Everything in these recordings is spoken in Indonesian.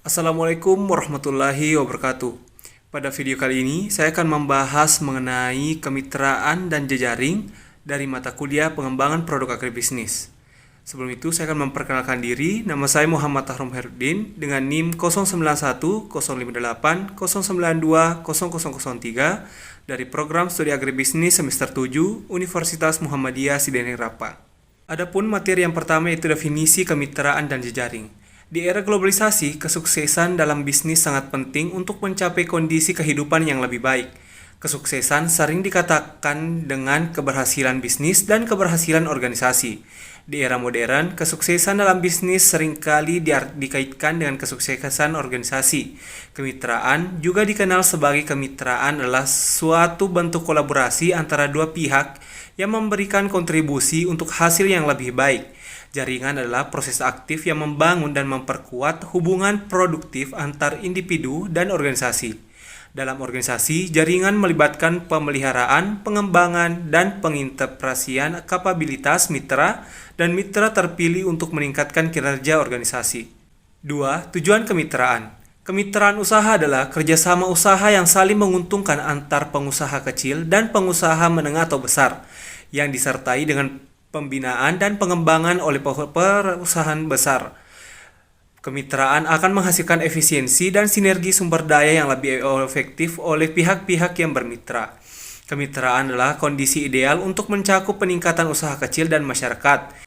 Assalamualaikum warahmatullahi wabarakatuh. Pada video kali ini, saya akan membahas mengenai kemitraan dan jejaring dari mata kuliah pengembangan produk agribisnis. Sebelum itu, saya akan memperkenalkan diri. Nama saya Muhammad Tahrom Herudin dengan NIM 091 058 092 0003 dari Program Studi Agribisnis Semester 7 Universitas Muhammadiyah Sidenirapa. Adapun materi yang pertama yaitu definisi kemitraan dan jejaring. Di era globalisasi, kesuksesan dalam bisnis sangat penting untuk mencapai kondisi kehidupan yang lebih baik. Kesuksesan sering dikatakan dengan keberhasilan bisnis dan keberhasilan organisasi. Di era modern, kesuksesan dalam bisnis seringkali dikaitkan dengan kesuksesan organisasi. Kemitraan juga dikenal sebagai kemitraan adalah suatu bentuk kolaborasi antara dua pihak yang memberikan kontribusi untuk hasil yang lebih baik. Jaringan adalah proses aktif yang membangun dan memperkuat hubungan produktif antar individu dan organisasi. Dalam organisasi, jaringan melibatkan pemeliharaan, pengembangan, dan pengintegrasian kapabilitas mitra dan mitra terpilih untuk meningkatkan kinerja organisasi. 2. Tujuan kemitraan. Kemitraan usaha adalah kerjasama usaha yang saling menguntungkan antar pengusaha kecil dan pengusaha menengah atau besar, yang disertai dengan pembinaan dan pengembangan oleh perusahaan besar. Kemitraan akan menghasilkan efisiensi dan sinergi sumber daya yang lebih efektif oleh pihak-pihak yang bermitra. Kemitraan adalah kondisi ideal untuk mencakup peningkatan usaha kecil dan masyarakat,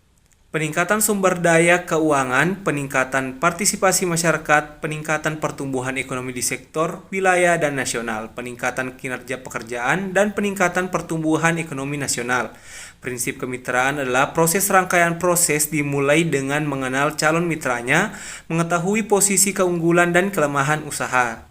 peningkatan sumber daya keuangan, peningkatan partisipasi masyarakat, peningkatan pertumbuhan ekonomi di sektor, wilayah, dan nasional, peningkatan kinerja pekerjaan, dan peningkatan pertumbuhan ekonomi nasional. Prinsip kemitraan adalah proses rangkaian proses dimulai dengan mengenal calon mitranya, mengetahui posisi keunggulan dan kelemahan usaha.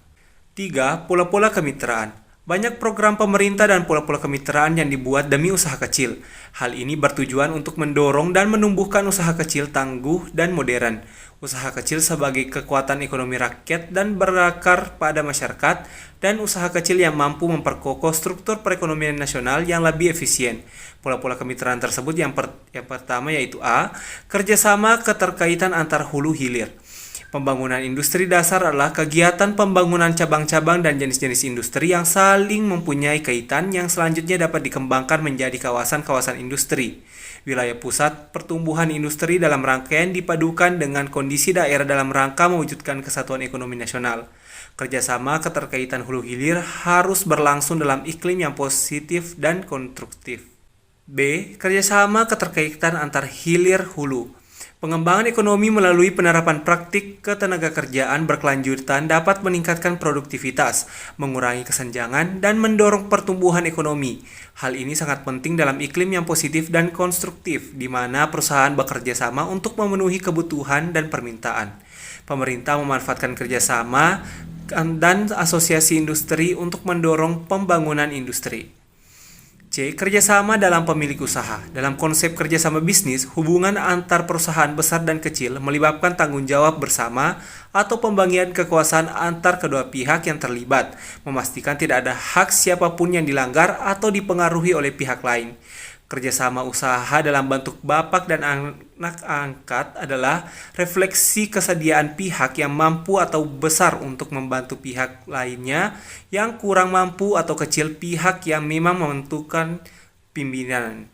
3. Pola-pola kemitraan. Banyak program pemerintah dan pola-pola kemitraan yang dibuat demi usaha kecil. Hal ini bertujuan untuk mendorong dan menumbuhkan usaha kecil tangguh dan modern. Usaha kecil sebagai kekuatan ekonomi rakyat dan berakar pada masyarakat, dan usaha kecil yang mampu memperkokoh struktur perekonomian nasional yang lebih efisien. Pola-pola kemitraan tersebut yang pertama yaitu A. Kerjasama keterkaitan antar hulu hilir. Pembangunan industri dasar adalah kegiatan pembangunan cabang-cabang dan jenis-jenis industri yang saling mempunyai kaitan yang selanjutnya dapat dikembangkan menjadi kawasan-kawasan industri. Wilayah pusat pertumbuhan industri dalam rangkaian dipadukan dengan kondisi daerah dalam rangka mewujudkan kesatuan ekonomi nasional. Kerjasama keterkaitan hulu hilir harus berlangsung dalam iklim yang positif dan konstruktif. B. Kerjasama keterkaitan antar hilir hulu. Pengembangan ekonomi melalui penerapan praktik ketenagakerjaan berkelanjutan dapat meningkatkan produktivitas, mengurangi kesenjangan, dan mendorong pertumbuhan ekonomi. Hal ini sangat penting dalam iklim yang positif dan konstruktif, di mana perusahaan bekerja sama untuk memenuhi kebutuhan dan permintaan. Pemerintah memanfaatkan kerjasama dan asosiasi industri untuk mendorong pembangunan industri. C. Kerjasama dalam pemilik usaha. Dalam konsep kerjasama bisnis, hubungan antar perusahaan besar dan kecil melibatkan tanggung jawab bersama atau pembagian kekuasaan antar kedua pihak yang terlibat, memastikan tidak ada hak siapapun yang dilanggar atau dipengaruhi oleh pihak lain. Kerjasama usaha dalam bentuk bapak dan anak angkat adalah refleksi kesediaan pihak yang mampu atau besar untuk membantu pihak lainnya yang kurang mampu atau kecil pihak yang memang menentukan pimpinan.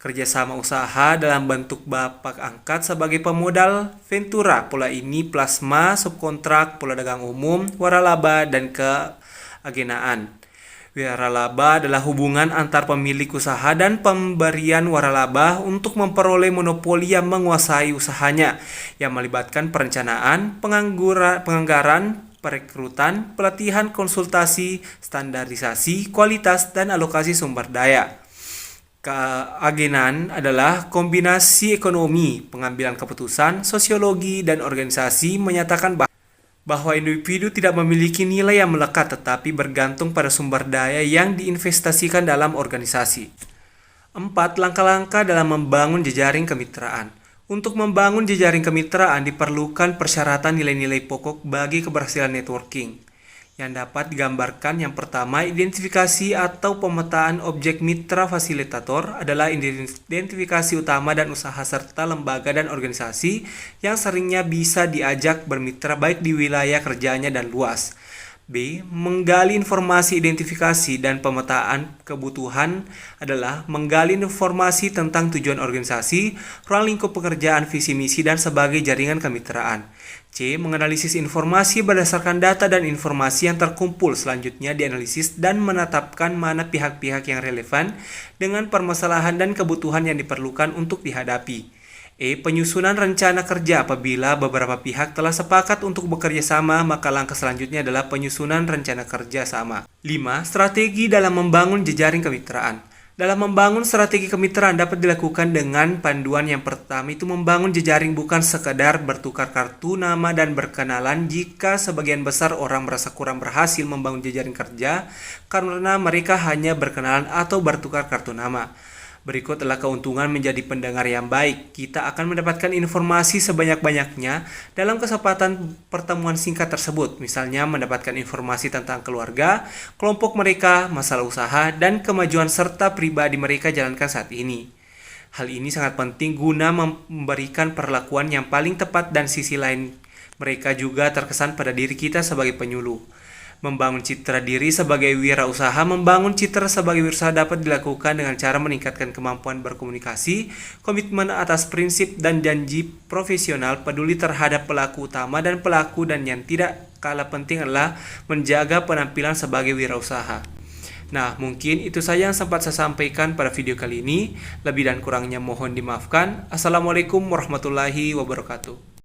Kerjasama usaha dalam bentuk bapak angkat sebagai pemodal ventura, pola ini plasma, subkontrak, pola dagang umum, waralaba, dan keagenaan. Waralaba adalah hubungan antar pemilik usaha dan pemberian waralaba untuk memperoleh monopoli yang menguasai usahanya, yang melibatkan perencanaan, penganggaran, perekrutan, pelatihan, konsultasi, standarisasi, kualitas, dan alokasi sumber daya. Keagenan adalah kombinasi ekonomi, pengambilan keputusan, sosiologi, dan organisasi menyatakan bahwa individu tidak memiliki nilai yang melekat tetapi bergantung pada sumber daya yang diinvestasikan dalam organisasi. 4. Langkah-langkah dalam membangun jejaring kemitraan. Untuk membangun jejaring kemitraan diperlukan persyaratan nilai-nilai pokok bagi keberhasilan networking. yang dapat digambarkan. Yang pertama, identifikasi atau pemetaan objek mitra fasilitator adalah identifikasi utama dan usaha serta lembaga dan organisasi yang seringnya bisa diajak bermitra baik di wilayah kerjanya dan luas. B. Menggali informasi identifikasi dan pemetaan kebutuhan adalah menggali informasi tentang tujuan organisasi, ruang lingkup pekerjaan, visi misi, dan sebagai jaringan kemitraan. C. Menganalisis informasi berdasarkan data dan informasi yang terkumpul, selanjutnya dianalisis dan menetapkan mana pihak-pihak yang relevan dengan permasalahan dan kebutuhan yang diperlukan untuk dihadapi. E. Penyusunan rencana kerja. Apabila beberapa pihak telah sepakat untuk bekerja sama, maka langkah selanjutnya adalah penyusunan rencana kerja sama. 5. Strategi dalam membangun jejaring kemitraan. Dalam membangun strategi kemitraan dapat dilakukan dengan panduan. Yang pertama itu membangun jejaring bukan sekedar bertukar kartu nama dan berkenalan. Jika sebagian besar orang merasa kurang berhasil membangun jejaring kerja karena mereka hanya berkenalan atau bertukar kartu nama. Berikut adalah keuntungan menjadi pendengar yang baik. Kita akan mendapatkan informasi sebanyak-banyaknya dalam kesempatan pertemuan singkat tersebut. Misalnya mendapatkan informasi tentang keluarga, kelompok mereka, masalah usaha, dan kemajuan serta pribadi mereka jalankan saat ini. Hal ini sangat penting guna memberikan perlakuan yang paling tepat dan sisi lain mereka juga terkesan pada diri kita sebagai penyuluh. Membangun citra diri sebagai wirausaha. Membangun citra sebagai wirausaha dapat dilakukan dengan cara meningkatkan kemampuan berkomunikasi, komitmen atas prinsip dan janji profesional, peduli terhadap pelaku utama dan pelaku, dan yang tidak kalah penting adalah menjaga penampilan sebagai wirausaha. Nah, mungkin itu saja yang sempat saya sampaikan pada video kali ini. Lebih dan kurangnya mohon dimaafkan. Assalamualaikum warahmatullahi wabarakatuh.